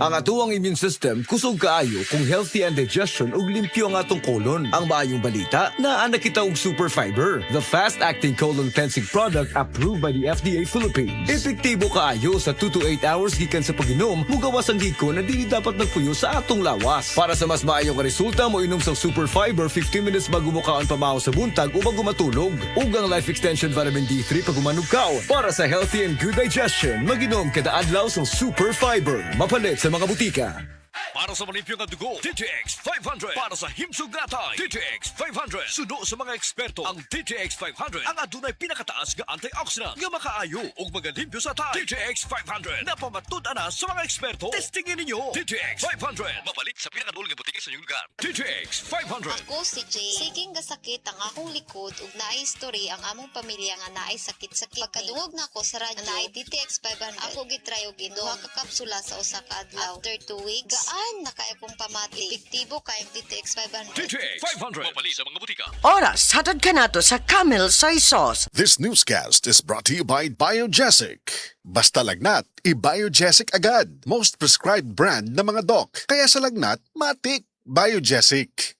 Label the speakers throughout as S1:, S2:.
S1: Ang atuang immune system kusog kaayo kung healthy and digestion ug limpyo ang atong colon. Ang maayong balita, naa na kita og super fiber, the fast-acting colon cleansing product approved by the FDA Philippines. Epektibo kaayo sa 2 to 8 hours gikan sa pag-inom, mugawas ang giko na dili dapat nagpuyo sa atong lawas. Para sa mas maayong resulta mo inom sa super fiber 15 minutes bago mo kaon pamahaw sa buntag o bago matulog. Ug ang life extension vitamin D3 pag umanog kaon. Para sa healthy and good digestion, mag-inom kada adlaw sa super fiber. Mapalit sa mga butika.
S2: Para sa malimpyo nga dugo, DTX 500. Para sa himsog natay, DTX 500. Suno sa mga eksperto, ang DTX 500 ang adunay pinakataas nga antioxidant nga makaayo ug magalimpyo sa tay. DTX 500 napamatud-an na sa mga eksperto. Testingin ninyo. DTX 500 mapalit sa pinakadulong nga butika sa inyong lugar. DTX 500.
S3: Ako si Jay. Siging gasakit ang akong likod ug naay history ang among pamilya nga naay sakit-sakit. Pagkadungog na ako sa radyo naay DTX 500. Ako gitry og duha ka kapsula sa usa ka adlaw. After 2 weeks, gaan na kay akong pamati. Epektibo kay ang DTX 500.
S2: DTX 500 mapalit sa mga butika.
S4: Oras, hatad ka na to sa Camel Soy Sauce.
S5: This newscast is brought to you by Biogesic. Basta lagnat, i-Biogesic agad. Most prescribed brand ng mga doc. Kaya sa lagnat, matik. Biogesic.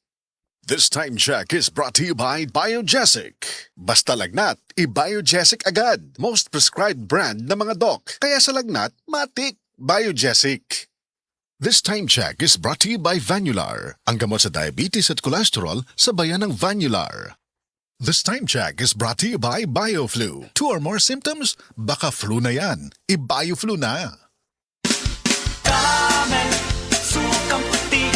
S5: This time check is brought to you by Biogesic. Basta lagnat, i-Biogesic agad. Most prescribed brand ng mga doc. Kaya sa lagnat, matik. Biogesic. This time check is brought to you by Vanular, ang gamot sa diabetes at cholesterol sa bayan ng Vanular. This time check is brought to you by BioFlu. 2 or more symptoms? Baka flu na yan. I-BioFlu na.
S6: Camel, sukang puti,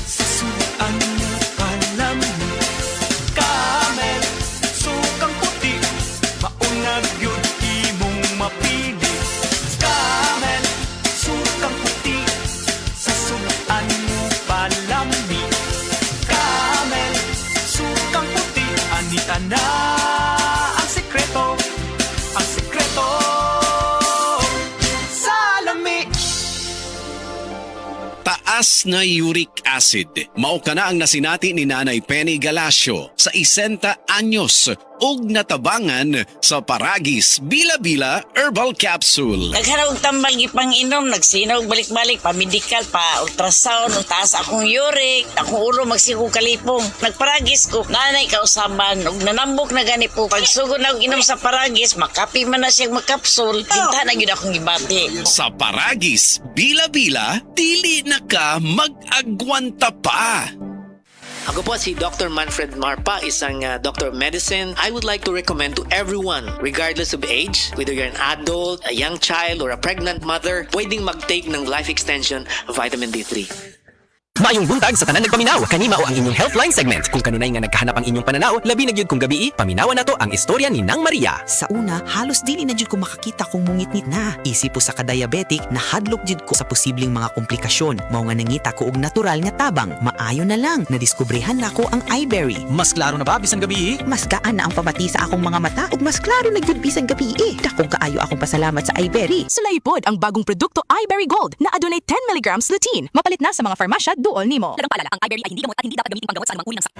S6: sasuan mo palamig. Camel, sukang puti, maunag yun imong mapili. Camel, sukang puti, sasuan mo palamig. Camel, sukang puti, anita na ang sekreto, ang sekreto sa lami.
S7: Taas na uric acid. Mao ka na ang nasinati ni Nanay Penny Galasio sa 60 anyos ug natabangan sa Paragis Bila-Bila Herbal Capsule.
S8: Nagharap tambal gipang inom, nagsinaw balik-balik, pa-medical, pa-ultrasound, taas akong uric, akong ulo magsigo kalipong. Nagparagis ko, nanay kausaban, ug nanambok na gani po. Pagsugod na inom sa Paragis, makapi man na siyang magkapsul, tinta na yun akong gibati.
S7: Sa Paragis Bila-Bila, dili na ka mag-agwanta pa.
S9: Ako po si Dr. Manfred Marpa, isang doctor of medicine. I would like to recommend to everyone, regardless of age, whether you're an adult, a young child, or a pregnant mother, pwedeng mag-take ng life extension vitamin D3.
S10: Mayong buntag sa tanan nagpaminaw, kanima o ang inyong Healthline segment. Kung kanunay nga nagkahanap ang inyong pananaw, labi na gyud kung gabi, paminawan nato ang istorya ni Nang Maria.
S11: Sa una, halos dili na jud ko makakita kung mungitnit na. Isip po sa ka-diabetic, nahadlok jud ko sa posibleng mga komplikasyon. Mao nga nangita ko og natural nga tabang. Maayo na lang, nadiskubrehan na ko ang iBerry.
S10: Mas klaro na ba bisan gabi?
S11: Mas gaan na ang pamati sa akong mga mata ug mas klaro na gyud bisan gabi. Dakong kaayo akong pasalamat sa iBerry.
S12: Sulaypod ang bagong produkto iBerry Gold na adunay 10 mg lutein. Mapalit na sa mga farmasya duol nimo. Dagang paalala, ang iBerry ay hindi gamot at hindi dapat gamitin panggamot sa anumang uri ng sakit.